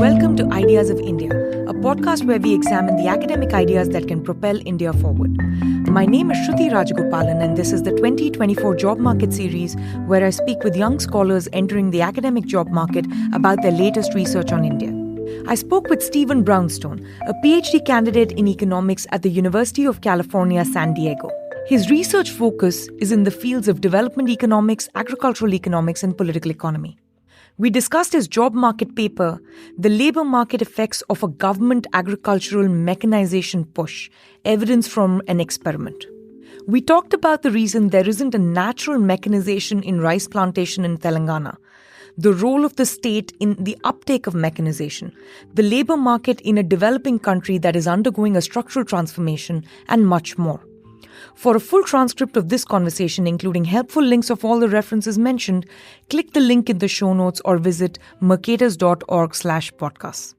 Welcome to Ideas of India, a podcast where we examine the academic ideas that can propel India forward. My name is Shruti Rajagopalan, and this is the 2024 Job Market series where I speak with young scholars entering the academic job market about their latest research on India. I spoke with Stephen Brownstone, a PhD candidate in economics at the University of California, San Diego. His research focus is in the fields of development economics, agricultural economics, and political economy. We discussed his job market paper, The Labour Market Effects of a Government Agricultural Mechanization Push, Evidence from an Experiment. We talked about the reason there isn't a natural mechanization in rice plantation in Telangana, the role of the state in the uptake of mechanization, the labour market in a developing country that is undergoing a structural transformation, and much more. For a full transcript of this conversation, including helpful links of all the references mentioned, click the link in the show notes or visit mercatus.org/podcasts.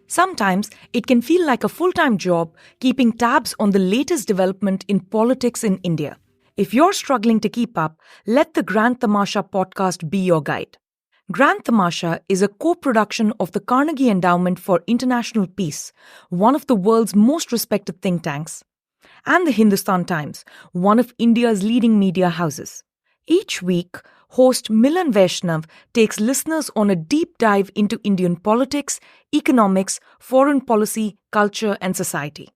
Sometimes it can feel like a full-time job keeping tabs on the latest development in politics in India. If you're struggling to keep up, let the Grant Tamasha podcast be your guide. Grant Tamasha is a co-production of the Carnegie Endowment for International Peace, one of the world's most respected think tanks, and the Hindustan Times, one of India's leading media houses. Each week, host Milan Vaishnav takes listeners on a deep dive into Indian politics, economics, foreign policy, culture, and society.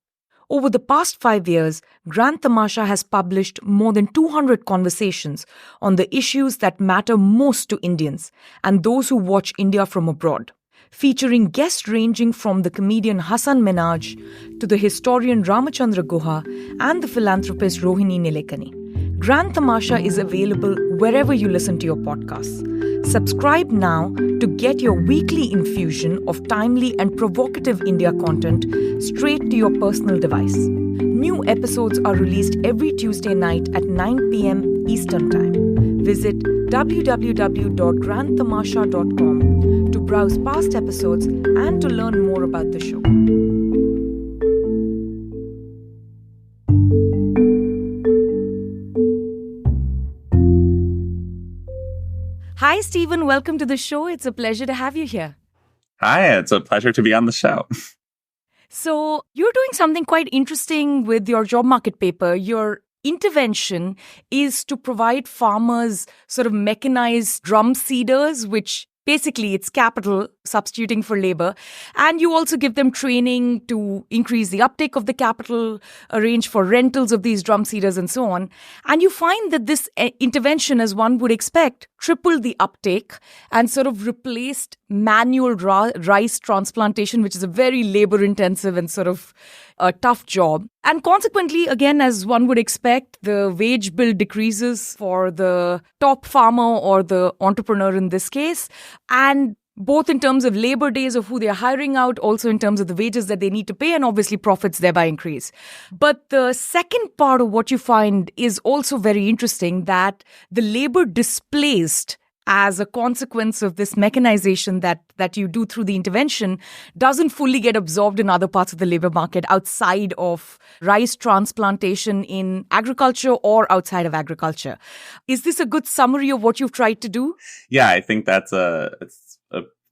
Over the past 5 years, Grant Tamasha has published more than 200 conversations on the issues that matter most to Indians and those who watch India from abroad, featuring guests ranging from the comedian Hasan Minhaj to the historian Ramachandra Guha and the philanthropist Rohini Nilekani. Grant Tamasha is available wherever you listen to your podcasts. Subscribe now to get your weekly infusion of timely and provocative India content straight to your personal device. New episodes are released every Tuesday night at 9 p.m. Eastern Time. Visit www.granttamasha.com to browse past episodes and to learn more about the show. Hi, Stephen. Welcome to the show. It's a pleasure to have you here. Hi, it's a pleasure to be on the show. So you're doing something quite interesting with your job market paper. Your intervention is to provide farmers sort of mechanized drum seeders, which basically it's capital substituting for labor. And you also give them training to increase the uptake of the capital, arrange for rentals of these drum seeders and so on. And you find that this intervention, as one would expect, tripled the uptake and sort of replaced manual rice transplantation, which is a very labor-intensive and sort of a tough job. And consequently, again, as one would expect, the wage bill decreases for the top farmer or the entrepreneur in this case, and both in terms of labor days of who they're hiring out, also in terms of the wages that they need to pay, and obviously profits thereby increase. But the second part of what you find is also very interesting, that the labor displaced as a consequence of this mechanization that you do through the intervention doesn't fully get absorbed in other parts of the labor market outside of rice transplantation in agriculture or outside of agriculture. Is this a good summary of what you've tried to do? Yeah, I think it's a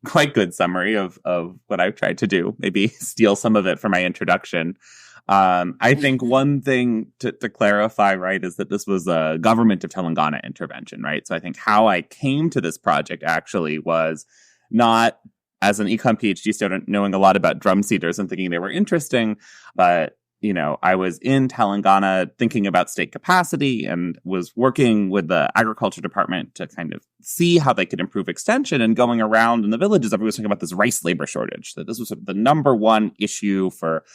quite good summary of what I've tried to do. Maybe steal some of it for my introduction. I think one thing to clarify, right, is that this was a government of Telangana intervention, right? So I think how I came to this project actually was not as an econ PhD student knowing a lot about drum seeders and thinking they were interesting, but I was in Telangana thinking about state capacity and was working with the agriculture department to kind of see how they could improve extension, and going around in the villages, everyone was talking about this rice labor shortage, that this was sort of the number one issue for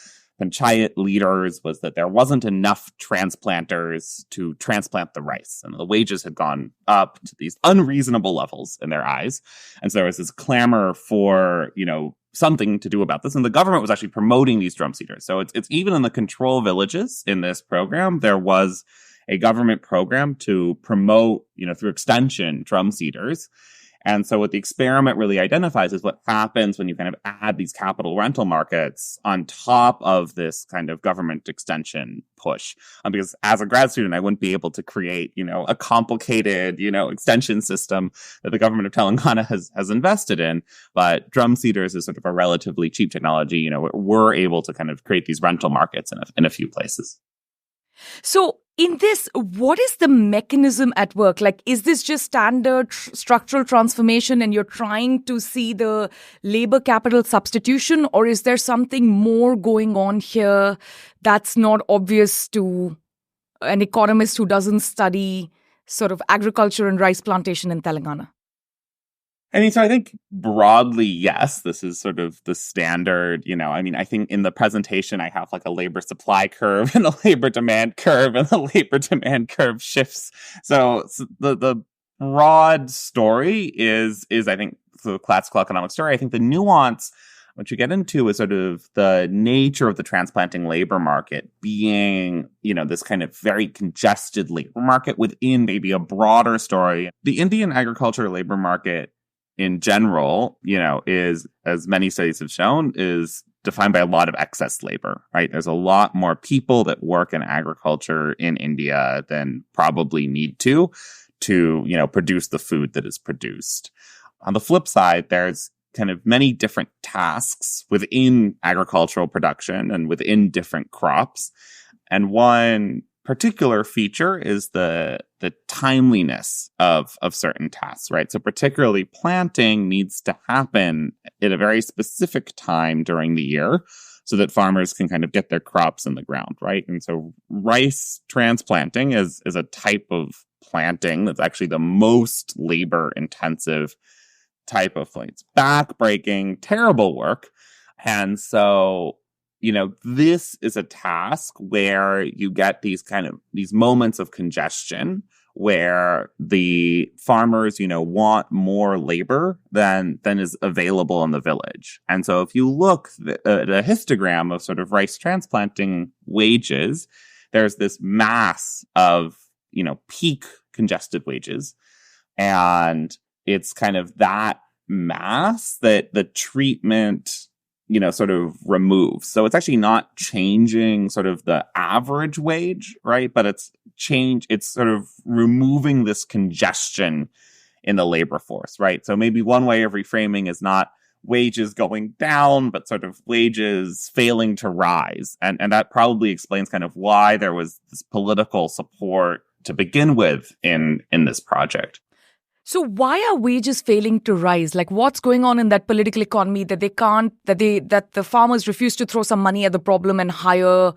panchayat leaders, was that there wasn't enough transplanters to transplant the rice, and the wages had gone up to these unreasonable levels in their eyes. And so there was this clamor for, something to do about this. And the government was actually promoting these drum seeders. So it's even in the control villages in this program, there was a government program to promote, through extension, drum seeders. And so what the experiment really identifies is what happens when you kind of add these capital rental markets on top of this kind of government extension push. Because as a grad student, I wouldn't be able to create, a complicated, extension system that the government of Telangana has invested in. But drum seeders is sort of a relatively cheap technology. We're able to kind of create these rental markets in a few places. So in this, what is the mechanism at work? Like, is this just standard structural transformation and you're trying to see the labor capital substitution, or is there something more going on here that's not obvious to an economist who doesn't study sort of agriculture and rice plantation in Telangana? So I think broadly, yes, this is sort of the standard, I think in the presentation, I have like a labor supply curve and a labor demand curve, and the labor demand curve shifts. So the broad story is I think the classical economic story. I think the nuance, what you get into is sort of the nature of the transplanting labor market being, this kind of very congested labor market within maybe a broader story. The Indian agriculture labor market in general, is, as many studies have shown, is defined by a lot of excess labor, right? There's a lot more people that work in agriculture in India than probably need to produce the food that is produced. On the flip side, there's kind of many different tasks within agricultural production and within different crops. And one particular feature is the timeliness of certain tasks, right? So particularly planting needs to happen at a very specific time during the year so that farmers can kind of get their crops in the ground, right? And so rice transplanting is a type of planting that's actually the most labor intensive type of thing. It's back-breaking, terrible work. And so this is a task where you get these moments of congestion where the farmers, want more labor than is available in the village. And so if you look at a histogram of sort of rice transplanting wages, there's this mass of, peak congested wages. And it's kind of that mass that the treatment sort of removes. So it's actually not changing sort of the average wage, right? But it's sort of removing this congestion in the labor force, right? So maybe one way of reframing is not wages going down, but sort of wages failing to rise. And that probably explains kind of why there was this political support to begin with in this project. So why are wages failing to rise? Like, what's going on in that political economy that that the farmers refuse to throw some money at the problem and hire,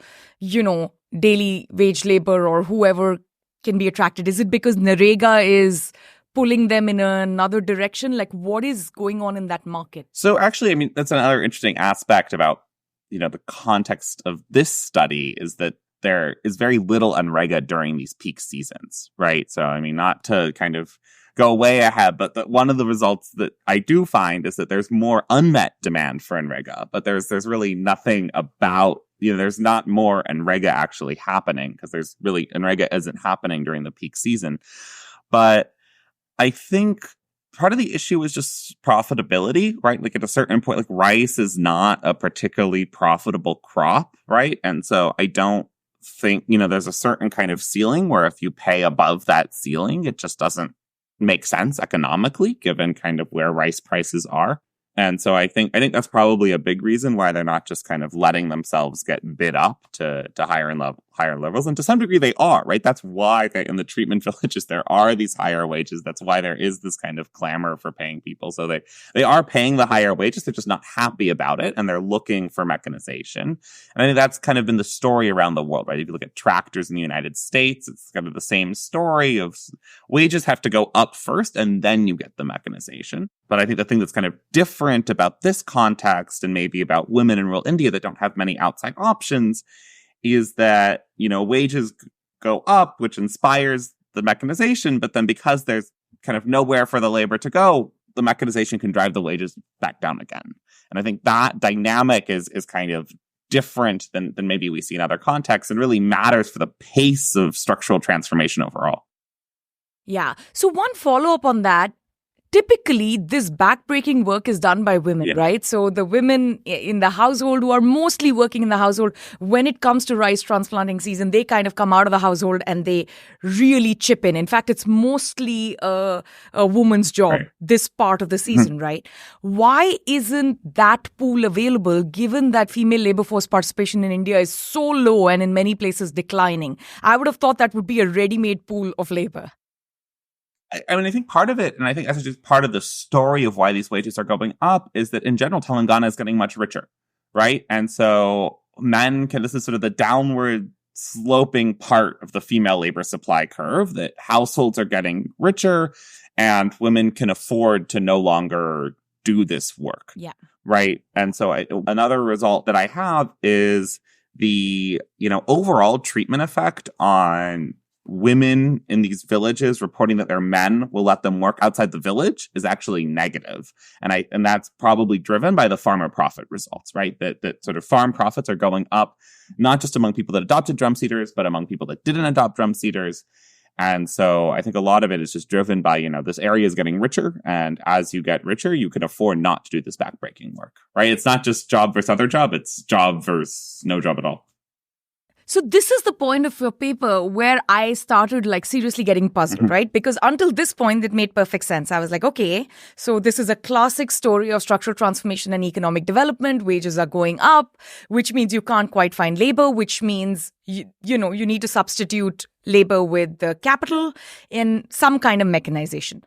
daily wage labor or whoever can be attracted? Is it because NREGA is pulling them in another direction? Like, what is going on in that market? So actually, that's another interesting aspect about, the context of this study is that there is very little NREGA during these peak seasons, right? So, not to kind of go way ahead, but one of the results that I do find is that there's more unmet demand for NREGA, but there's really nothing about, there's not more NREGA actually happening because there's really, NREGA isn't happening during the peak season. But I think part of the issue is just profitability, right? Like at a certain point, like rice is not a particularly profitable crop, right? And so I don't think, there's a certain kind of ceiling where if you pay above that ceiling, it just doesn't make sense economically, given kind of where rice prices are. And so I think that's probably a big reason why they're not just kind of letting themselves get bid up to higher levels. And to some degree they are, right? That's why in the treatment villages, there are these higher wages. That's why there is this kind of clamor for paying people. So they are paying the higher wages. They're just not happy about it. And they're looking for mechanization. And I think that's kind of been the story around the world, right? If you look at tractors in the United States, it's kind of the same story of wages have to go up first and then you get the mechanization. But I think the thing that's kind of different about this context and maybe about women in rural India that don't have many outside options is that, wages go up, which inspires the mechanization. But then because there's kind of nowhere for the labor to go, the mechanization can drive the wages back down again. And I think that dynamic is kind of different than maybe we see in other contexts and really matters for the pace of structural transformation overall. Yeah. So one follow-up on that. typically this backbreaking work is done by women, right? So the women in the household who are mostly working in the household, when it comes to rice transplanting season, they kind of come out of the household and they really chip in. In fact, it's mostly a woman's job, this part of the season, right? Why isn't that pool available given that female labor force participation in India is so low and in many places declining? I would have thought that would be a ready-made pool of labor. I mean, I think part of it, and I think that's just part of the story of why these wages are going up, is that in general, Telangana is getting much richer, right? And so this is sort of the downward sloping part of the female labor supply curve, that households are getting richer and women can afford to no longer do this work. Yeah. Right. And so another result that I have is the, overall treatment effect on women in these villages reporting that their men will let them work outside the village is actually negative. And that's probably driven by the farmer profit results, right? That sort of farm profits are going up, not just among people that adopted drum seeders, but among people that didn't adopt drum seeders. And so I think a lot of it is just driven by, this area is getting richer. And as you get richer, you can afford not to do this backbreaking work, right? It's not just job versus other job. It's job versus no job at all. So this is the point of your paper where I started seriously getting puzzled, right? Because until this point, it made perfect sense. I was like, okay, so this is a classic story of structural transformation and economic development. Wages are going up, which means you can't quite find labor, which means, you need to substitute labor with the capital in some kind of mechanization.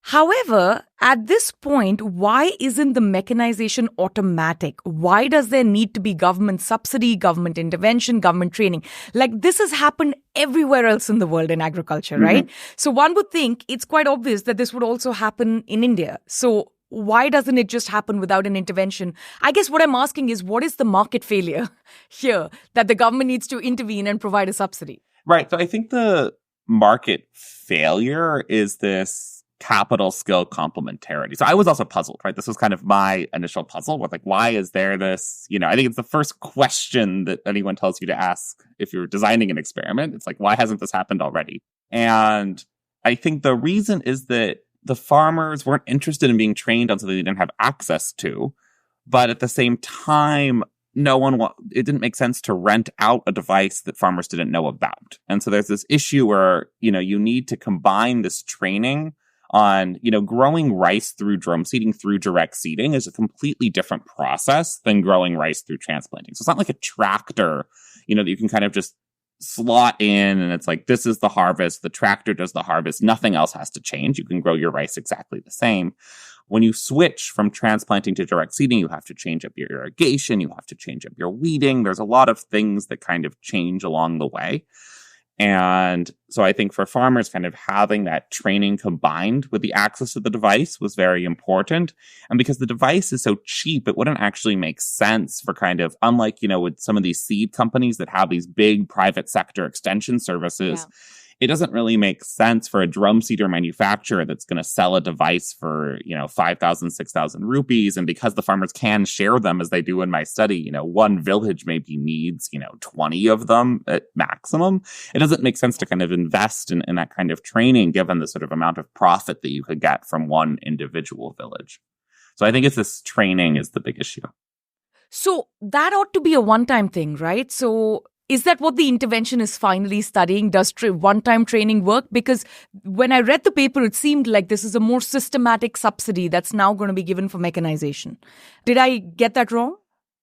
However, at this point, why isn't the mechanization automatic? Why does there need to be government subsidy, government intervention, government training? This has happened everywhere else in the world in agriculture, right? So one would think it's quite obvious that this would also happen in India. So why doesn't it just happen without an intervention? I guess what I'm asking is, what is the market failure here that the government needs to intervene and provide a subsidy? Right. So I think the market failure is this capital skill complementarity. So I was also puzzled, right? This was kind of my initial puzzle with why is there this, I think it's the first question that anyone tells you to ask if you're designing an experiment. It's why hasn't this happened already? And I think the reason is that the farmers weren't interested in being trained on something they didn't have access to. But at the same time, it didn't make sense to rent out a device that farmers didn't know about. And so there's this issue where, you need to combine this training on, growing rice through drum seeding, through direct seeding is a completely different process than growing rice through transplanting. So it's not like a tractor, that you can kind of just slot in and it's this is the harvest. The tractor does the harvest. Nothing else has to change. You can grow your rice exactly the same. When you switch from transplanting to direct seeding, you have to change up your irrigation. You have to change up your weeding. There's a lot of things that kind of change along the way. And so I think for farmers, kind of having that training combined with the access to the device was very important. And because the device is so cheap, it wouldn't actually make sense for kind of, unlike, with some of these seed companies that have these big private sector extension services, it doesn't really make sense for a drum seeder manufacturer that's going to sell a device for, 5,000, 6,000 rupees. And because the farmers can share them, as they do in my study, one village maybe needs, 20 of them at maximum. It doesn't make sense to kind of invest in that kind of training, given the sort of amount of profit that you could get from one individual village. So I think it's this training is the big issue. So that ought to be a one-time thing, right? So is that what the intervention is finally studying? Does one-time training work? Because when I read the paper, it seemed like this is a more systematic subsidy that's now going to be given for mechanization. Did I get that wrong?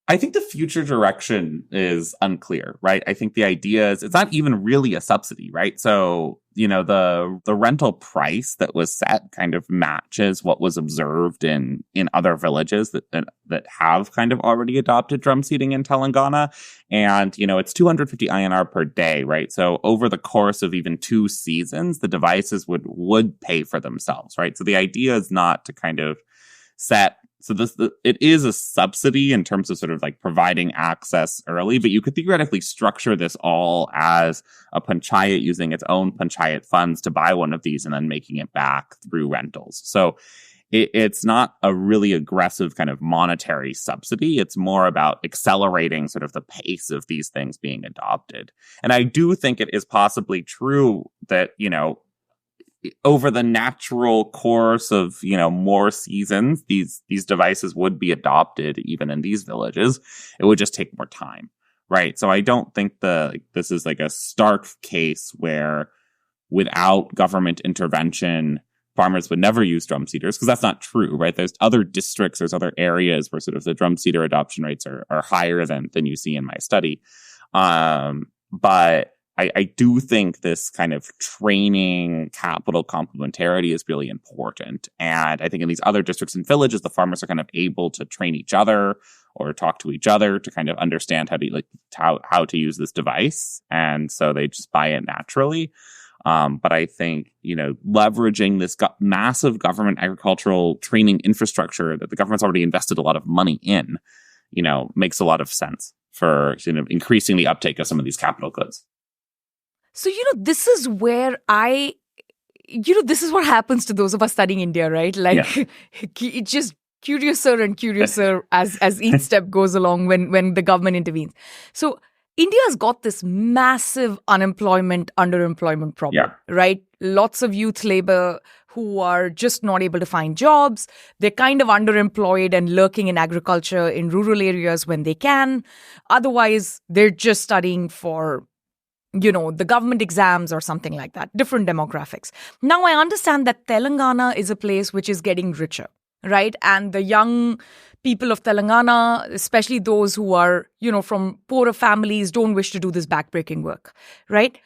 I think the future direction is unclear, right? I think the idea is it's not even really a subsidy, right? So, the rental price that was set kind of matches what was observed in other villages that have kind of already adopted drum seeding in Telangana. And, it's 250 INR per day, right? So over the course of even 2 seasons, the devices would pay for themselves, right? So the idea is not to kind of set. So it is a subsidy in terms of sort of providing access early, but you could theoretically structure this all as a panchayat using its own panchayat funds to buy one of these and then making it back through rentals. So it's not a really aggressive kind of monetary subsidy. It's more about accelerating sort of the pace of these things being adopted. And I do think it is possibly true that, over the natural course of, more seasons, these devices would be adopted even in these villages. It would just take more time, right? So I don't think this is like a stark case where without government intervention, farmers would never use drum seeders, because that's not true, right? There's other districts, there's other areas where sort of the drum seeder adoption rates are higher than you see in my study. But I do think this kind of training capital complementarity is really important. And I think in these other districts and villages, the farmers are kind of able to train each other or talk to each other to kind of understand how to use this device. And so they just buy it naturally. But I think, leveraging this massive government agricultural training infrastructure that the government's already invested a lot of money in, makes a lot of sense for increasing the uptake of some of these capital goods. So, this is where this is what happens to those of us studying India, right? Like, it's just curiouser and curiouser as each step goes along when the government intervenes. So, India's got this massive unemployment, underemployment problem, right? Lots of youth labor who are just not able to find jobs. They're kind of underemployed and lurking in agriculture in rural areas when they can. Otherwise, they're just studying for, the government exams or something like that. Different demographics. Now, I understand that Telangana is a place which is getting richer, right? And the young people of Telangana, especially those who are, from poorer families, don't wish to do this backbreaking work, right?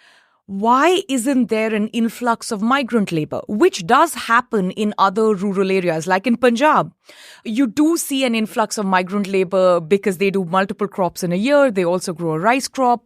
Why isn't there an influx of migrant labor, which does happen in other rural areas, like in Punjab? You do see an influx of migrant labor because they do multiple crops in a year. They also grow a rice crop.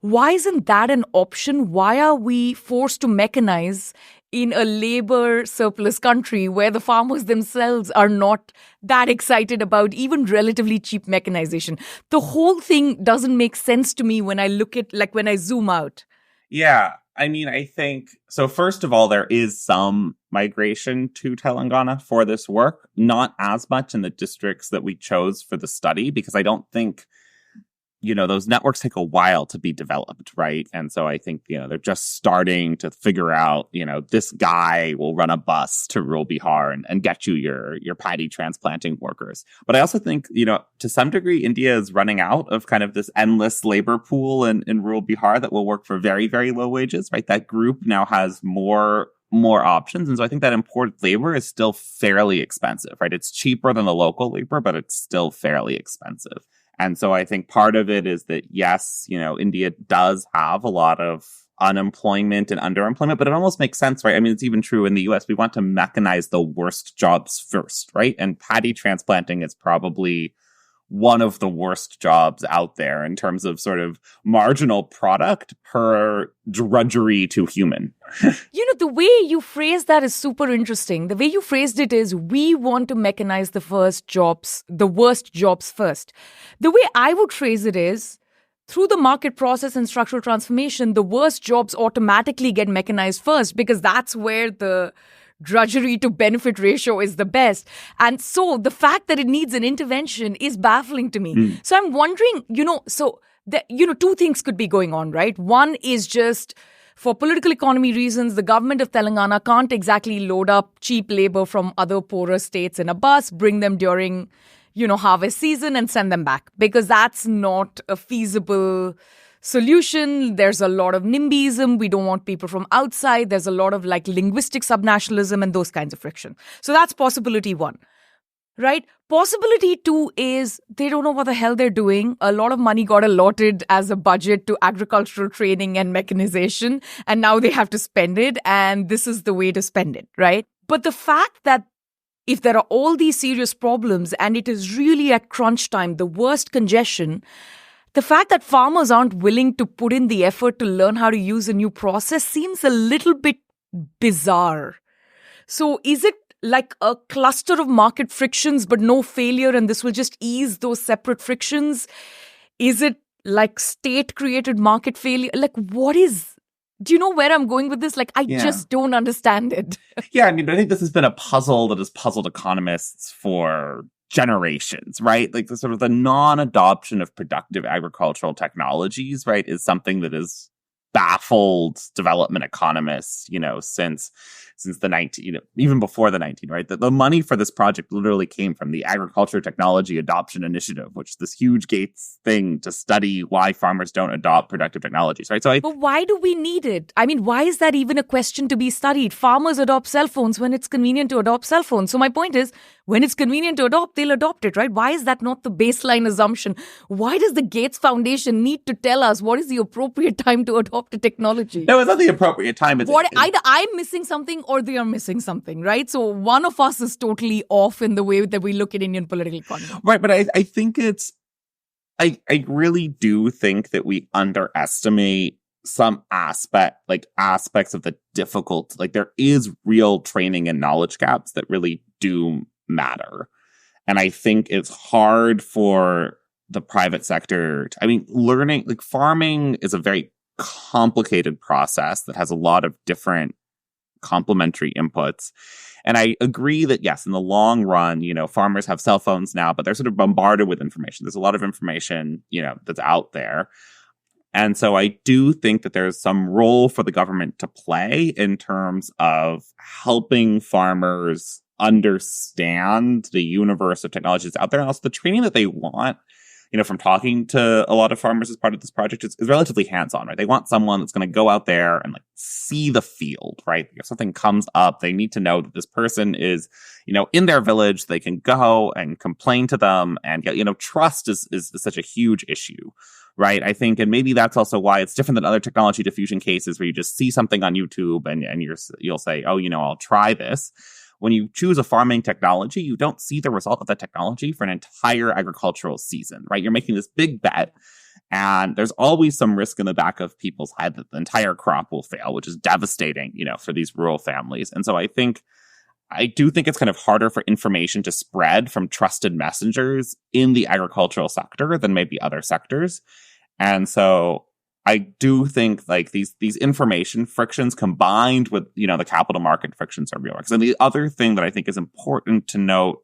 Why isn't that an option? Why are we forced to mechanize in a labor surplus country where the farmers themselves are not that excited about even relatively cheap mechanization? The whole thing doesn't make sense to me when I look at, when I zoom out. Yeah. I mean, I think, so first of all, there is some migration to Telangana for this work, not as much in the districts that we chose for the study, because I don't think, those networks take a while to be developed, right? And so I think, they're just starting to figure out, this guy will run a bus to rural Bihar and get you your paddy transplanting workers. But I also think, to some degree, India is running out of kind of this endless labor pool in rural Bihar that will work for very, very low wages, right? That group now has more options. And so I think that imported labor is still fairly expensive, right? It's cheaper than the local labor, but it's still fairly expensive. And so I think part of it is that, yes, India does have a lot of unemployment and underemployment, but it almost makes sense, right? I mean, it's even true in the US. We want to mechanize the worst jobs first, right? And paddy transplanting is probably one of the worst jobs out there in terms of sort of marginal product per drudgery to human. The way you phrase that is super interesting. The way you phrased it is, we want to mechanize the worst jobs first. The way I would phrase it is, through the market process and structural transformation, the worst jobs automatically get mechanized first, because that's where the drudgery to benefit ratio is the best. And so the fact that it needs an intervention is baffling to me. So I'm wondering, two things could be going on, right? One is just, for political economy reasons, the government of Telangana can't exactly load up cheap labor from other poorer states in a bus, bring them during, harvest season and send them back, because that's not a feasible solution. There's a lot of NIMBYism. We don't want people from outside. There's a lot of linguistic subnationalism and those kinds of friction. So that's possibility one, right? Possibility two is they don't know what the hell they're doing. A lot of money got allotted as a budget to agricultural training and mechanization, and now they have to spend it, and this is the way to spend it, right? But the fact that if there are all these serious problems and it is really at crunch time, the worst congestion, the fact that farmers aren't willing to put in the effort to learn how to use a new process seems a little bit bizarre. So is it like a cluster of market frictions but no failure, and this will just ease those separate frictions? Is it like state-created market failure? Do you know where I'm going with this? I just don't understand it. Yeah, I mean, I think this has been a puzzle that has puzzled economists for generations, right? Like the non-adoption of productive agricultural technologies, right, is something that has baffled development economists, since since the 19, even before the 19, right? The money for this project literally came from the Agriculture Technology Adoption Initiative, which is this huge Gates thing to study why farmers don't adopt productive technologies, right? But why do we need it? I mean, why is that even a question to be studied? Farmers adopt cell phones when it's convenient to adopt cell phones. So my point is, when it's convenient to adopt, they'll adopt it, right? Why is that not the baseline assumption? Why does the Gates Foundation need to tell us what is the appropriate time to adopt a technology? No, it's not the appropriate time. Either I'm missing something or they are missing something, right? So one of us is totally off in the way that we look at Indian political economy. Right, but I think I really do think that we underestimate some aspects of the difficult, like there is real training and knowledge gaps that really do matter. And I think it's hard for the private sector learning, like farming is a very complicated process that has a lot of different complementary inputs. And I agree that, yes, in the long run, farmers have cell phones now, but they're sort of bombarded with information. There's a lot of information, that's out there. And so I do think that there's some role for the government to play in terms of helping farmers understand the universe of technologies out there, and also the training that they want. From talking to a lot of farmers as part of this project is relatively hands-on, right? They want someone that's going to go out there and see the field, right? If something comes up, they need to know that this person is, in their village. They can go and complain to them, and trust is such a huge issue, right? I think, and maybe that's also why it's different than other technology diffusion cases where you just see something on YouTube and you'll say, oh, I'll try this. When you choose a farming technology, you don't see the result of that technology for an entire agricultural season, right? You're making this big bet, and there's always some risk in the back of people's head that the entire crop will fail, which is devastating, for these rural families. And so I do think it's kind of harder for information to spread from trusted messengers in the agricultural sector than maybe other sectors. And so I do think these information frictions combined with, the capital market frictions are real. And the other thing that I think is important to note,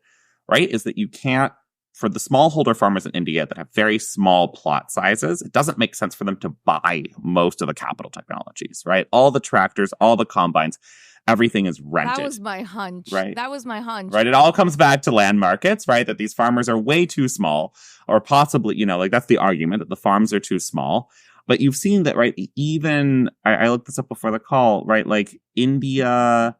right, is that you can't, for the smallholder farmers in India that have very small plot sizes, it doesn't make sense for them to buy most of the capital technologies, right? All the tractors, all the combines, everything is rented. That was my hunch. Right? That was my hunch. Right? It all comes back to land markets, right? That these farmers are way too small, or possibly, that's the argument, that the farms are too small. But you've seen that, right? Even, I looked this up before the call, right? India,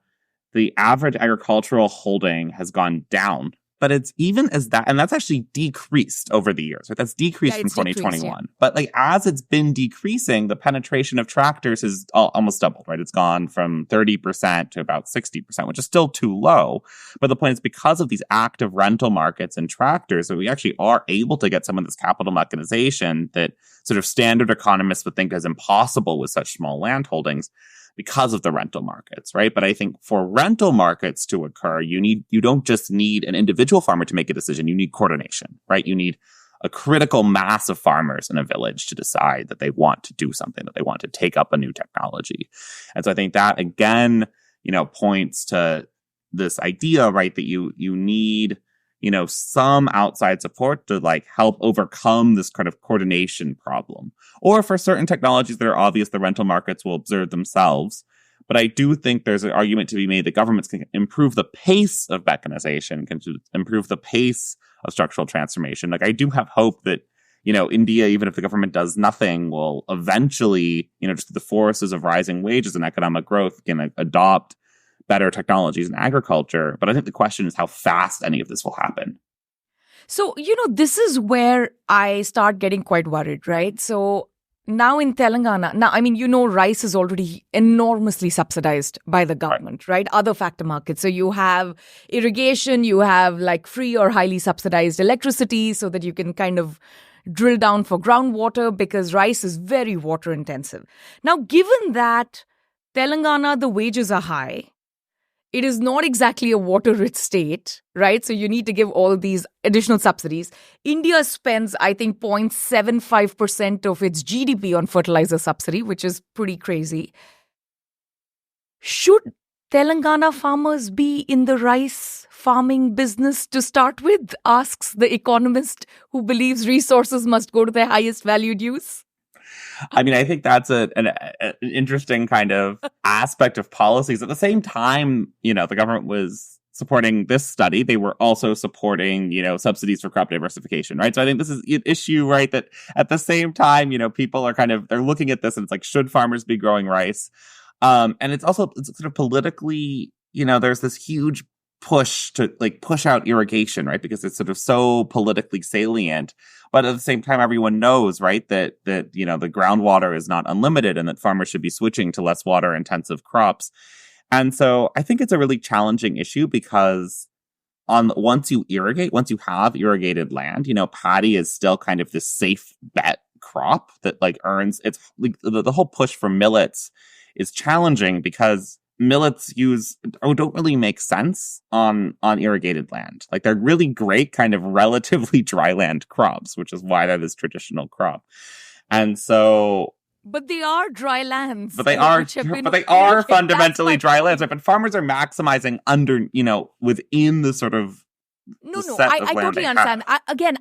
the average agricultural holding has gone down. But it's even as that, and that's actually decreased over the years, right? That's decreased from 2021. But as it's been decreasing, the penetration of tractors has almost doubled, right? It's gone from 30% to about 60%, which is still too low. But the point is, because of these active rental markets and tractors, that we actually are able to get some of this capital mechanization that sort of standard economists would think is impossible with such small land holdings, because of the rental markets, right? But I think for rental markets to occur, you don't just need an individual farmer to make a decision. You need coordination, right? You need a critical mass of farmers in a village to decide that they want to do something, that they want to take up a new technology. And so I think that, again, points to this idea, right, that you need, some outside support to help overcome this kind of coordination problem. Or for certain technologies that are obvious, the rental markets will observe themselves. But I do think there's an argument to be made that governments can improve the pace of mechanization, can improve the pace of structural transformation. I do have hope that, India, even if the government does nothing, will eventually, just the forces of rising wages and economic growth can adopt better technologies in agriculture. But I think the question is how fast any of this will happen. So, this is where I start getting quite worried, right? So now in Telangana, rice is already enormously subsidized by the government, right? Other factor markets. So you have irrigation, you have free or highly subsidized electricity so that you can kind of drill down for groundwater, because rice is very water intensive. Now, given that Telangana, the wages are high, it is not exactly a water-rich state, right? So you need to give all these additional subsidies. India spends, I think, 0.75% of its GDP on fertilizer subsidy, which is pretty crazy. Should Telangana farmers be in the rice farming business to start with? Asks the economist who believes resources must go to their highest valued use. I mean, I think that's an interesting kind of aspect of policies. At the same time, the government was supporting this study. They were also supporting, subsidies for crop diversification, right? So I think this is an issue, right? That at the same time, people are they're looking at this and it's like, should farmers be growing rice? And it's sort of politically, there's this huge push to push out irrigation, right? Because it's sort of so politically salient. But at the same time, everyone knows, right, that the groundwater is not unlimited and that farmers should be switching to less water intensive crops. And so I think it's a really challenging issue because once you have irrigated land, paddy is still kind of this safe bet crop that earns it's the whole push for millets is challenging because millets don't really make sense on irrigated land. They're really great kind of relatively dry land crops, which is why they're this traditional crop. And so, but they are dry lands. But they are fundamentally dry lands. But farmers are maximizing within the sort of No, I totally understand.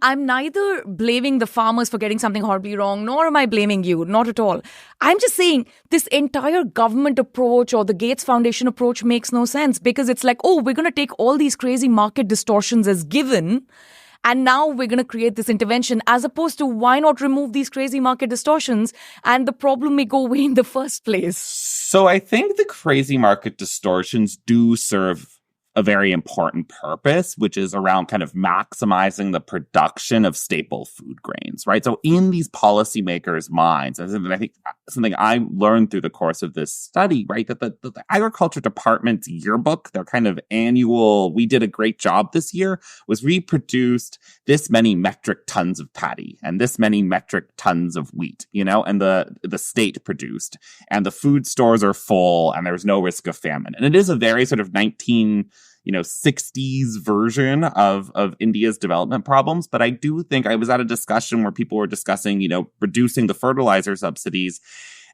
I'm neither blaming the farmers for getting something horribly wrong, nor am I blaming you. Not at all. I'm just saying this entire government approach or the Gates Foundation approach makes no sense because it's like, oh, we're going to take all these crazy market distortions as given, and now we're going to create this intervention, as opposed to why not remove these crazy market distortions and the problem may go away in the first place. So I think the crazy market distortions do serve a very important purpose, which is around kind of maximizing the production of staple food grains, right? So in these policymakers' minds, and I think something I learned through the course of this study, right, that the Agriculture Department's yearbook, their kind of annual, we did a great job this year, was we produced this many metric tons of paddy and this many metric tons of wheat, and the state produced, and the food stores are full and there's no risk of famine. And it is a very sort of 60s version of India's development problems. But I do think I was at a discussion where people were discussing, reducing the fertilizer subsidies.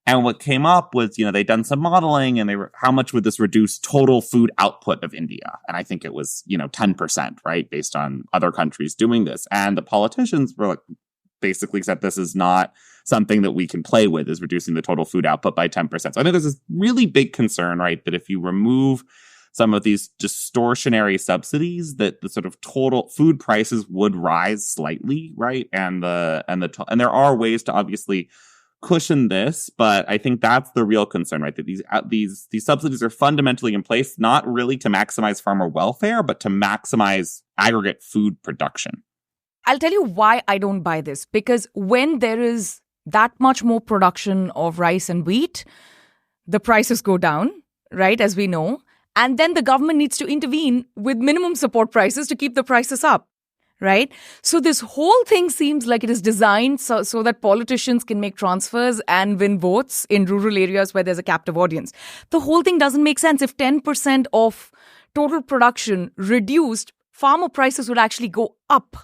And what came up was, they'd done some modeling and how much would this reduce total food output of India? And I think it was, 10%, right? Based on other countries doing this. And the politicians were basically said this is not something that we can play with, is reducing the total food output by 10%. So I think there's this really big concern, right? That if you remove some of these distortionary subsidies, that the sort of total food prices would rise slightly, right? And there are ways to obviously cushion this, but I think that's the real concern, right? That these subsidies are fundamentally in place not really to maximize farmer welfare, but to maximize aggregate food production. I'll tell you why I don't buy this. Because when there is that much more production of rice and wheat, the prices go down, right? As we know. And then the government needs to intervene with minimum support prices to keep the prices up, right? So this whole thing seems like it is designed so that politicians can make transfers and win votes in rural areas where there's a captive audience. The whole thing doesn't make sense. If 10% of total production reduced, farmer prices would actually go up.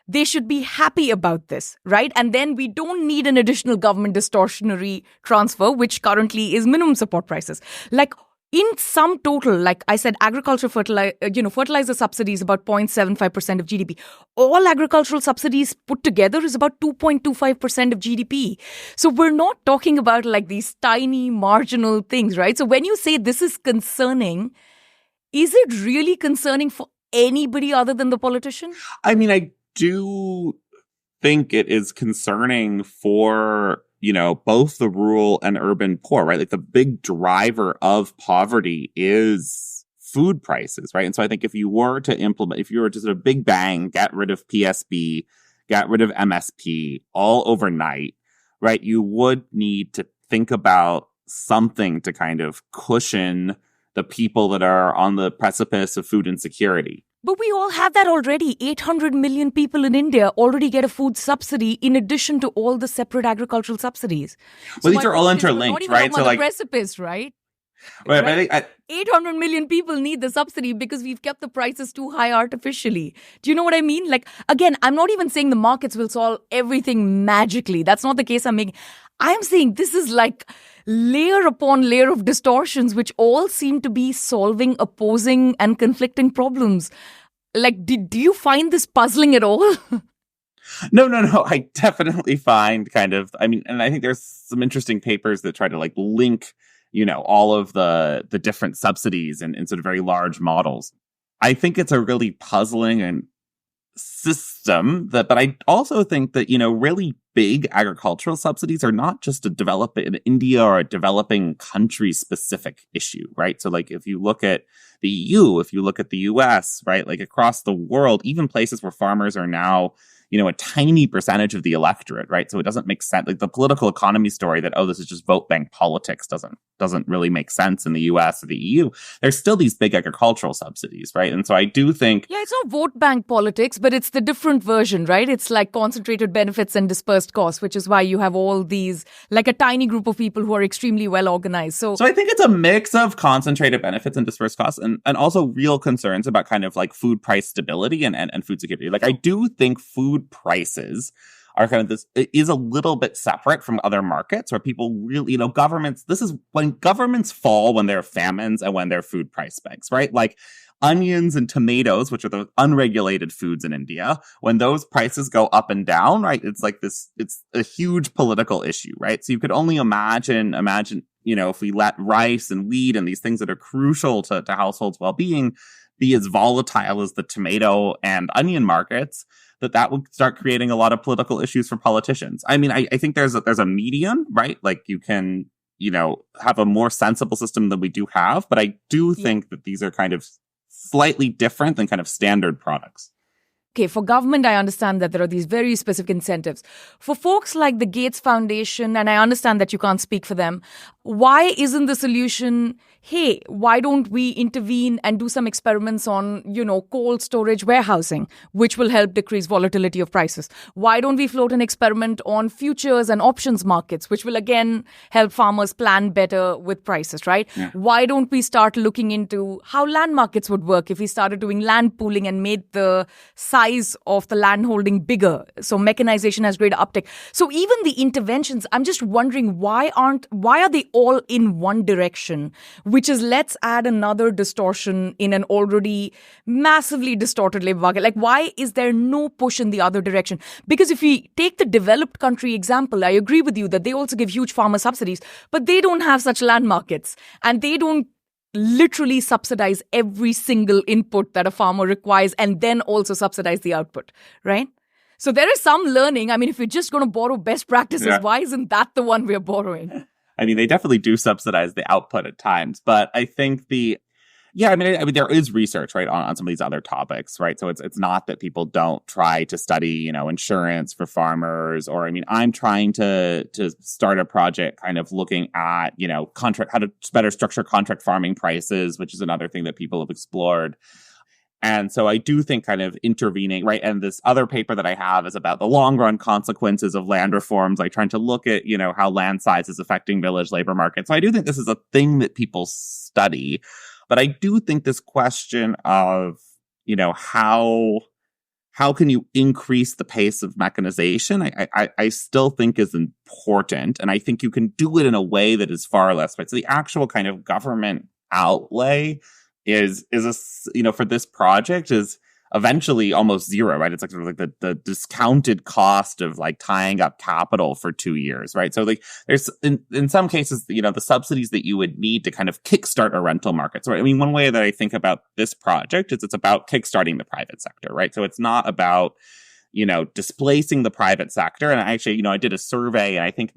They should be happy about this, right? And then we don't need an additional government distortionary transfer, which currently is minimum support prices. In sum total, like I said, agriculture fertilizer subsidies about 0.75% of GDP. All agricultural subsidies put together is about 2.25% of GDP. So we're not talking about these tiny marginal things, right? So when you say this is concerning, is it really concerning for anybody other than the politician? I mean, I do think it is concerning for both the rural and urban poor, right? The big driver of poverty is food prices, right? And so I think if you were to sort of big bang, get rid of PSB, get rid of MSP all overnight, right? You would need to think about something to kind of cushion the people that are on the precipice of food insecurity. But we all have that already. 800 million people in India already get a food subsidy in addition to all the separate agricultural subsidies. Well, these are all interlinked, right? So the precipice, right? Right. Right? But 800 million people need the subsidy because we've kept the prices too high artificially. Do you know what I mean? Again, I'm not even saying the markets will solve everything magically. That's not the case I'm making. I'm saying this is layer upon layer of distortions, which all seem to be solving opposing and conflicting problems. Do you find this puzzling at all? No. I definitely find and I think there's some interesting papers that try to like link, all of the different subsidies and sort of very large models. I think it's a really puzzling and system but I also think that, really big agricultural subsidies are not just an India or a developing country specific issue, right? So like if you look at the EU, if you look at the US, right, like across the world, even places where farmers are now, a tiny percentage of the electorate, right? So it doesn't make sense. Like the political economy story that, this is just vote bank politics doesn't really make sense in the US or the EU. There's still these big agricultural subsidies, right? And so I do think... Yeah, it's not vote bank politics, but it's the different version, right? It's like concentrated benefits and dispersed costs, which is why you have all these, like a tiny group of people who are extremely well organized. So I think it's a mix of concentrated benefits and dispersed costs and also real concerns about kind of like food price stability and food security. Like I do think food prices are kind of this is a little bit separate from other markets where people really, governments, this is when governments fall when there are famines and when there are food price spikes, right? Like onions and tomatoes, which are the unregulated foods in India, when those prices go up and down, right? It's like this, it's a huge political issue, right? So you could only imagine, if we let rice and wheat and these things that are crucial to households' well-being be as volatile as the tomato and onion markets, that would start creating a lot of political issues for politicians. I mean, I think there's a median, right? Like you can, have a more sensible system than we do have, but I do think that these are kind of slightly different than kind of standard products. Okay, for government, I understand that there are these very specific incentives. For folks like the Gates Foundation, and I understand that you can't speak for them, why isn't the solution, hey, why don't we intervene and do some experiments on, cold storage warehousing, which will help decrease volatility of prices? Why don't we float an experiment on futures and options markets, which will again help farmers plan better with prices, right? Yeah. Why don't we start looking into how land markets would work if we started doing land pooling and made the size of the land holding bigger? So mechanization has greater uptake. So even the interventions, I'm just wondering why are they all in one direction, which is let's add another distortion in an already massively distorted labor market? Like why is there no push in the other direction? Because if we take the developed country example, I agree with you that they also give huge farmer subsidies, but they don't have such land markets and they don't literally subsidize every single input that a farmer requires and then also subsidize the output, right? So there is some learning. I mean, if we're just going to borrow best practices, why isn't that the one we're borrowing? I mean, they definitely do subsidize the output at times, but I think I mean, there is research, right, on some of these other topics, right? So it's not that people don't try to study, insurance for farmers, or, I mean, I'm trying to start a project kind of looking at, how to better structure contract farming prices, which is another thing that people have explored. And so I do think kind of intervening, right? And this other paper that I have is about the long run consequences of land reforms, like trying to look at, how land size is affecting village labor markets. So I do think this is a thing that people study. But I do think this question of, how can you increase the pace of mechanization, I still think is important. And I think you can do it in a way that is far less, right? So the actual kind of government outlay is for this project is eventually almost zero, right? It's like sort of like the discounted cost of like tying up capital for 2 years, right? So like there's in some cases, the subsidies that you would need to kind of kickstart a rental market. So I mean, one way that I think about this project is it's about kickstarting the private sector, right? So it's not about, displacing the private sector. And actually, I did a survey and I think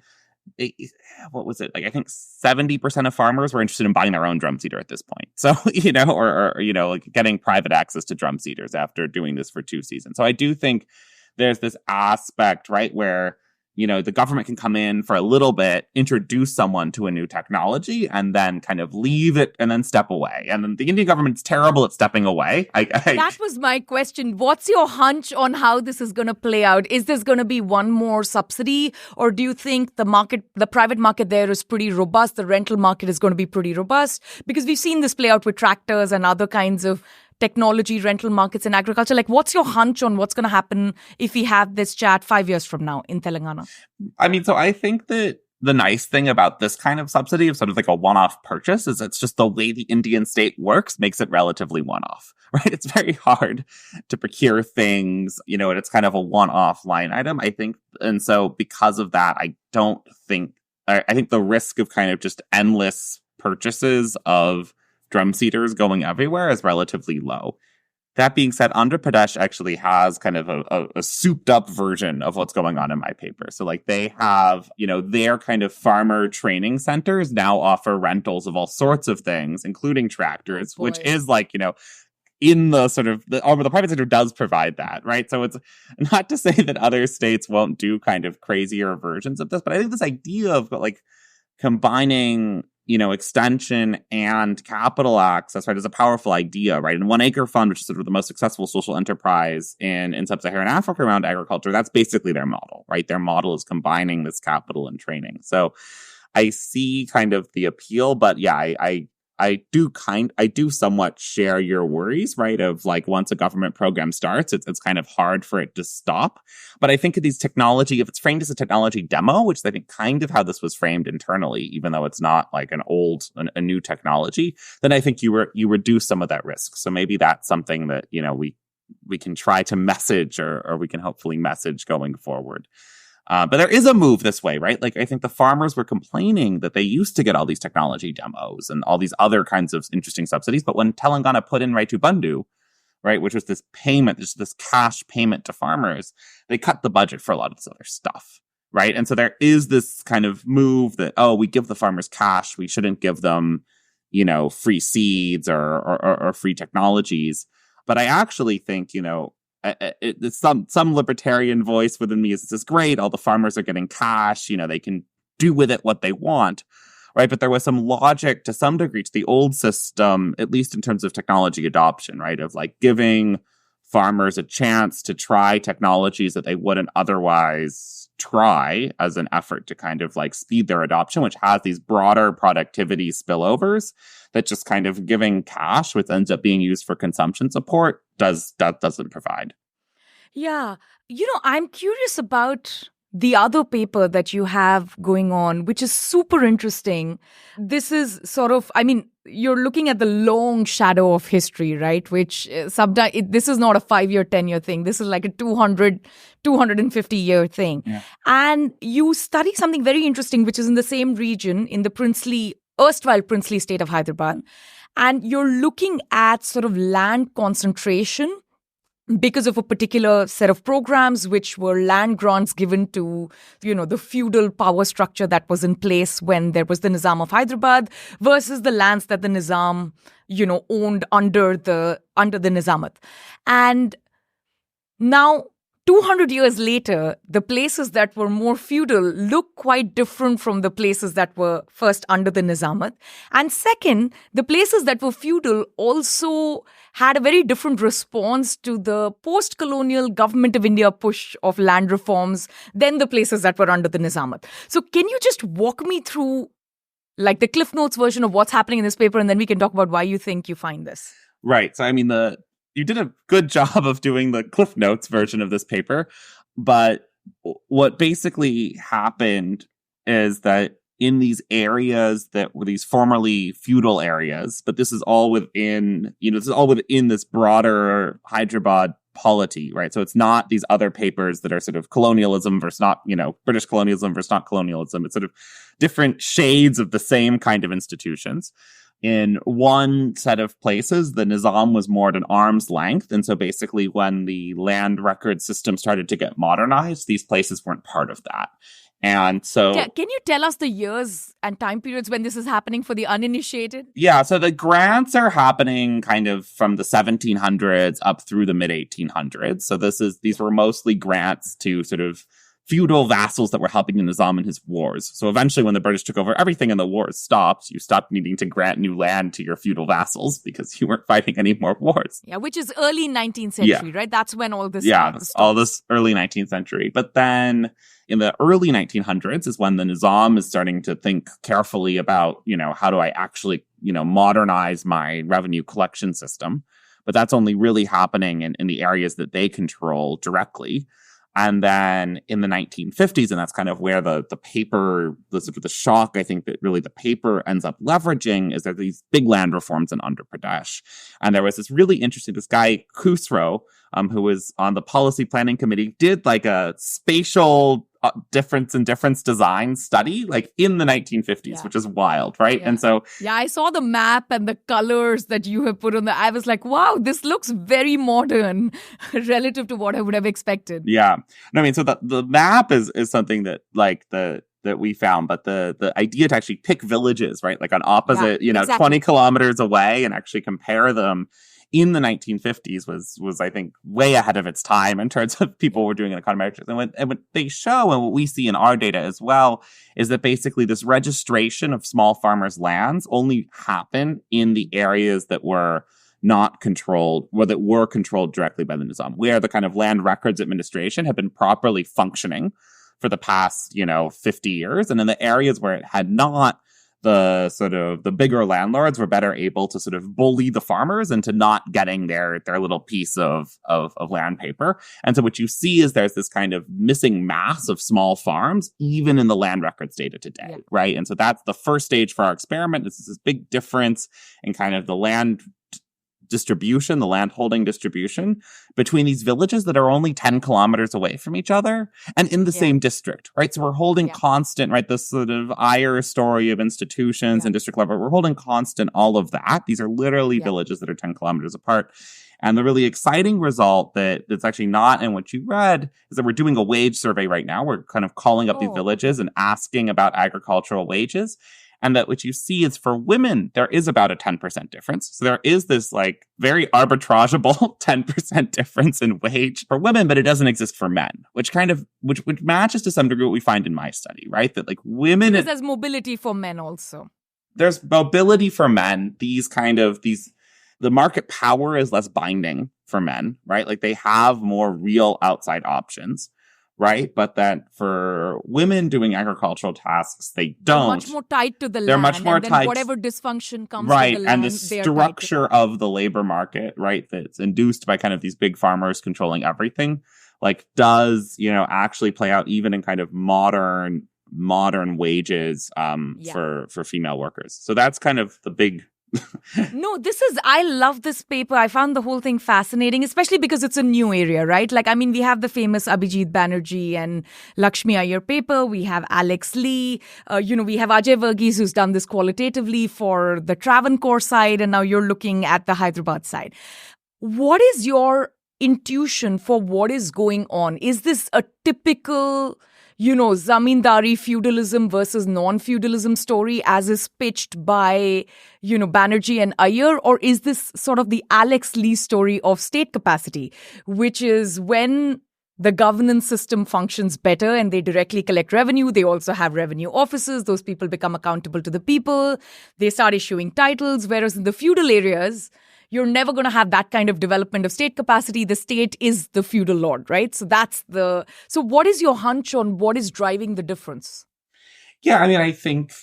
what was it? Like, I think 70% of farmers were interested in buying their own drum seeder at this point. So, like getting private access to drum seeders after doing this for 2 seasons. So I do think there's this aspect, right, where, the government can come in for a little bit, introduce someone to a new technology, and then kind of leave it and then step away. And then the Indian government's terrible at stepping away. That was my question. What's your hunch on how this is going to play out? Is this going to be one more subsidy? Or do you think the private market there is pretty robust? The rental market is going to be pretty robust? Because we've seen this play out with tractors and other kinds of technology rental markets in agriculture. Like, what's your hunch on what's going to happen if we have this chat 5 years from now in Telangana? I mean, so I think that the nice thing about this kind of subsidy of sort of like a one-off purchase is it's just the way the Indian state works makes it relatively one-off, right? It's very hard to procure things, and it's kind of a one-off line item, I think. And so because of that, I think the risk of kind of just endless purchases of drum seeders going everywhere is relatively low. That being said, Andhra Pradesh actually has kind of a souped up version of what's going on in my paper. So like they have, their kind of farmer training centers now offer rentals of all sorts of things, including tractors, which is like, in the sort of the private sector does provide that, right? So it's not to say that other states won't do kind of crazier versions of this, but I think this idea of like combining extension and capital access, right, is a powerful idea, right? And One Acre Fund, which is sort of the most successful social enterprise in sub-Saharan Africa around agriculture, that's basically their model, right? Their model is combining this capital and training. So I see kind of the appeal, but yeah, I do somewhat share your worries, right? Of like once a government program starts, it's kind of hard for it to stop. But I think of these technology, if it's framed as a technology demo, which is I think kind of how this was framed internally, even though it's not like a new technology, then I think you reduce some of that risk. So maybe that's something that, we can try to message or we can hopefully message going forward. But there is a move this way, right? Like, I think the farmers were complaining that they used to get all these technology demos and all these other kinds of interesting subsidies. But when Telangana put in Raitu Bandhu, right, which was this payment, this cash payment to farmers, they cut the budget for a lot of this other stuff, right? And so there is this kind of move that, we give the farmers cash. We shouldn't give them, free seeds or free technologies. But I actually think, it's some libertarian voice within me is this is great. All the farmers are getting cash. They can do with it what they want, right? But there was some logic to some degree to the old system, at least in terms of technology adoption, right? Of like giving farmers a chance to try technologies that they wouldn't otherwise try as an effort to kind of like speed their adoption, which has these broader productivity spillovers that just kind of giving cash, which ends up being used for consumption support, doesn't provide. Yeah. I'm curious about the other paper that you have going on, which is super interesting. This is sort of, you're looking at the long shadow of history, right? Which sometimes this is not a 5-year, 10-year thing. This is like a 250-year thing. Yeah. And you study something very interesting, which is in the same region, in the erstwhile princely state of Hyderabad. And you're looking at sort of land concentration because of a particular set of programs, which were land grants given to, the feudal power structure that was in place when there was the Nizam of Hyderabad versus the lands that the Nizam, owned under the Nizamat. And now, 200 years later, the places that were more feudal look quite different from the places that were first under the Nizamat. And second, the places that were feudal also had a very different response to the post-colonial government of India push of land reforms than the places that were under the Nizamat. So can you just walk me through like the Cliff Notes version of what's happening in this paper, and then we can talk about why you think you find this? Right. So, you did a good job of doing the Cliff Notes version of this paper, but what basically happened is that in these areas that were these formerly feudal areas, but this is all within, this broader Hyderabad polity, right? So it's not these other papers that are sort of colonialism versus not, British colonialism versus not colonialism. It's sort of different shades of the same kind of institutions. In one set of places, the Nizam was more at an arm's length. And so basically when the land record system started to get modernized, these places weren't part of that. And so... Can you tell us the years and time periods when this is happening for the uninitiated? Yeah, so the grants are happening kind of from the 1700s up through the mid-1800s. So these were mostly grants to sort of feudal vassals that were helping the Nizam in his wars. So eventually when the British took over, everything in the wars stopped. You stopped needing to grant new land to your feudal vassals because you weren't fighting any more wars. Yeah, which is early 19th century, right? That's when all this all this early 19th century. But then in the early 1900s is when the Nizam is starting to think carefully about, how do I actually, modernize my revenue collection system? But that's only really happening in the areas that they control directly. And then in the 1950s, and that's kind of where the paper, the sort of the shock, I think that really the paper ends up leveraging, is there these big land reforms in Andhra Pradesh. And there was this really interesting, this guy, Khusro, who was on the policy planning committee, did like a spatial difference design study like in the 1950s, which is wild, right? And so I saw the map and the colors that you have put on I was like, wow, this looks very modern relative to what I would have expected. Yeah. No, I mean, so the map is something that like that we found, but the idea to actually pick villages, right, like on opposite, 20 kilometers away and actually compare them in the 1950s was I think way ahead of its time in terms of people were doing an econometrics. And what they show, and what we see in our data as well, is that basically this registration of small farmers' lands only happened in the areas that were not controlled, or that were controlled directly by the Nizam, where the kind of land records administration had been properly functioning for the past, 50 years. And in the areas where it had not, the bigger landlords were better able to sort of bully the farmers into not getting their little piece of land paper. And so what you see is there's this kind of missing mass of small farms, even in the land records data today, right? And so that's the first stage for our experiment. This is this big difference in kind of the land distribution, the land holding distribution between these villages that are only 10 kilometers away from each other and in the same district, right? So we're holding constant, right? This sort of Eyre story of institutions and district level, we're holding constant all of that. These are literally villages that are 10 kilometers apart. And the really exciting result that's actually not in what you read is that we're doing a wage survey right now. We're kind of calling up these villages and asking about agricultural wages. And that what you see is for women, there is about a 10% difference. So there is this like very arbitrageable 10% difference in wage for women, but it doesn't exist for men, which matches to some degree what we find in my study, right? That like women... Because there's mobility for men also. There's mobility for men. The market power is less binding for men, right? Like they have more real outside options. Right. But that for women doing agricultural tasks, they don't. They're much more tied to the land. They're much more tied. Whatever dysfunction comes right. to the land. And the structure of the labor market, right, that's induced by kind of these big farmers controlling everything, like does, actually play out even in kind of modern wages for female workers. So that's kind of the big... No, I love this paper. I found the whole thing fascinating, especially because it's a new area, right? Like, I mean, we have the famous Abhijit Banerjee and Lakshmi Iyer paper. We have Alex Lee. We have Ajay Varghese, who's done this qualitatively for the Travancore side. And now you're looking at the Hyderabad side. What is your intuition for what is going on? Is this a typical... zamindari feudalism versus non-feudalism story as is pitched by, Banerjee and Iyer? Or is this sort of the Alex Lee story of state capacity, which is when the governance system functions better and they directly collect revenue, they also have revenue officers, those people become accountable to the people, they start issuing titles, whereas in the feudal areas... You're never going to have that kind of development of state capacity. The state is the feudal lord, right? So what is your hunch on what is driving the difference? Yeah, I mean, I think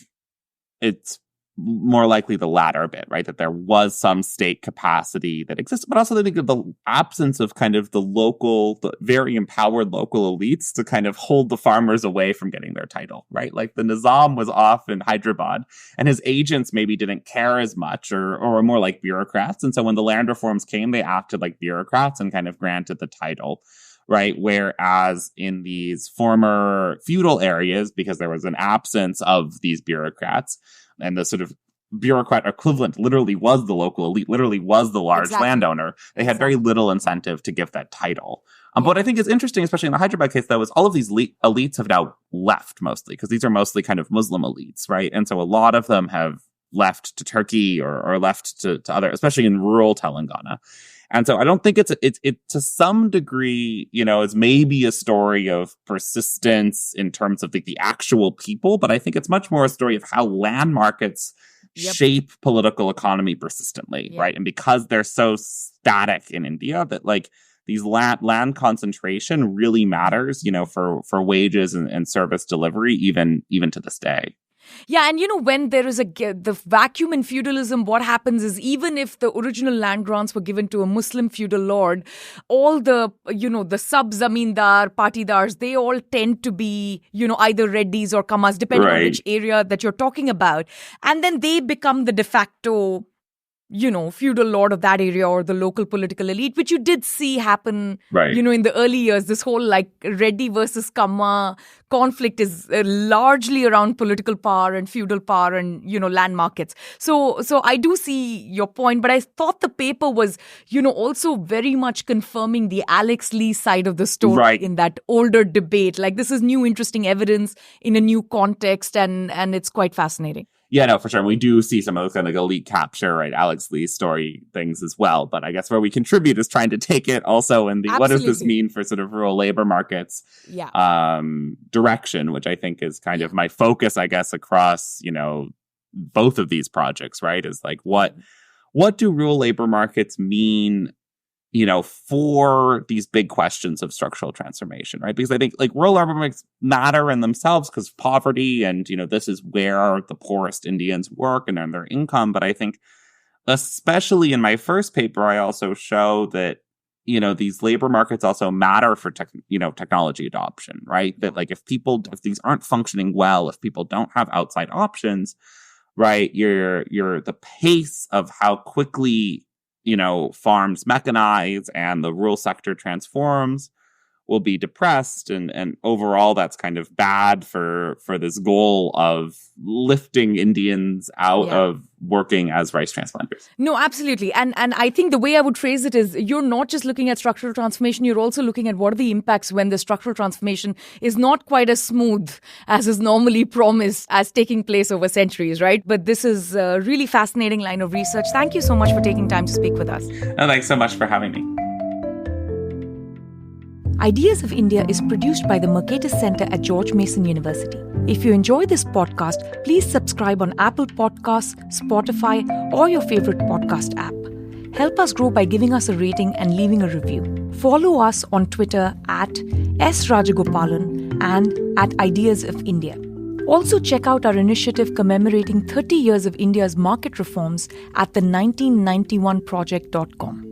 it's more likely the latter bit, right? That there was some state capacity that existed, but also I think of the absence of kind of the very empowered local elites to kind of hold the farmers away from getting their title, right? Like the Nizam was off in Hyderabad and his agents maybe didn't care as much or were more like bureaucrats. And so when the land reforms came, they acted like bureaucrats and kind of granted the title. Right. Whereas in these former feudal areas, because there was an absence of these bureaucrats and the sort of bureaucrat equivalent literally was the local elite, literally was the large landowner, they had very little incentive to give that title. But what I think is interesting, especially in the Hyderabad case, though, is all of these elites have now left mostly because these are mostly kind of Muslim elites. Right. And so a lot of them have left to Turkey or left to other, especially in rural Telangana. And so I don't think it's to some degree, is maybe a story of persistence in terms of the actual people, but I think it's much more a story of how land markets shape political economy persistently, right? And because they're so static in India that like these land concentration really matters, for wages and service delivery, even to this day. Yeah, and when there is the vacuum in feudalism, what happens is even if the original land grants were given to a Muslim feudal lord, all the sub-zamindar, patidars, they all tend to be, either Reddis or Kamas, depending on which area that you're talking about. And then they become the de facto feudal lord of that area or the local political elite, which you did see happen, in the early years. This whole Reddy versus Kamma conflict is largely around political power and feudal power and, land markets. So I do see your point, but I thought the paper was, also very much confirming the Alex Lee side of the story in that older debate. This is new, interesting evidence in a new context, and it's quite fascinating. Yeah, no, for sure. And we do see some of those kind of elite capture, right? Alex Lee's story things as well. But I guess where we contribute is trying to take it also in the what does this mean for sort of rural labor markets direction, which I think is kind of my focus, I guess, across, both of these projects, right? Is what do rural labor markets mean, for these big questions of structural transformation, right? Because I think rural labor markets matter in themselves because poverty and, this is where the poorest Indians work and earn their income. But I think especially in my first paper, I also show that, these labor markets also matter for technology adoption, right? That if these aren't functioning well, if people don't have outside options, right, the pace of how quickly farms mechanize and the rural sector transforms will be depressed. And overall, that's kind of bad for this goal of lifting Indians out of working as rice transplanters. No, absolutely. And I think the way I would phrase it is you're not just looking at structural transformation, you're also looking at what are the impacts when the structural transformation is not quite as smooth as is normally promised as taking place over centuries, right? But this is a really fascinating line of research. Thank you so much for taking time to speak with us. Oh, thanks so much for having me. Ideas of India is produced by the Mercatus Center at George Mason University. If you enjoy this podcast, please subscribe on Apple Podcasts, Spotify, or your favorite podcast app. Help us grow by giving us a rating and leaving a review. Follow us on Twitter at @SRajagopalan and at Ideas of India. Also check out our initiative commemorating 30 years of India's market reforms at the 1991project.com.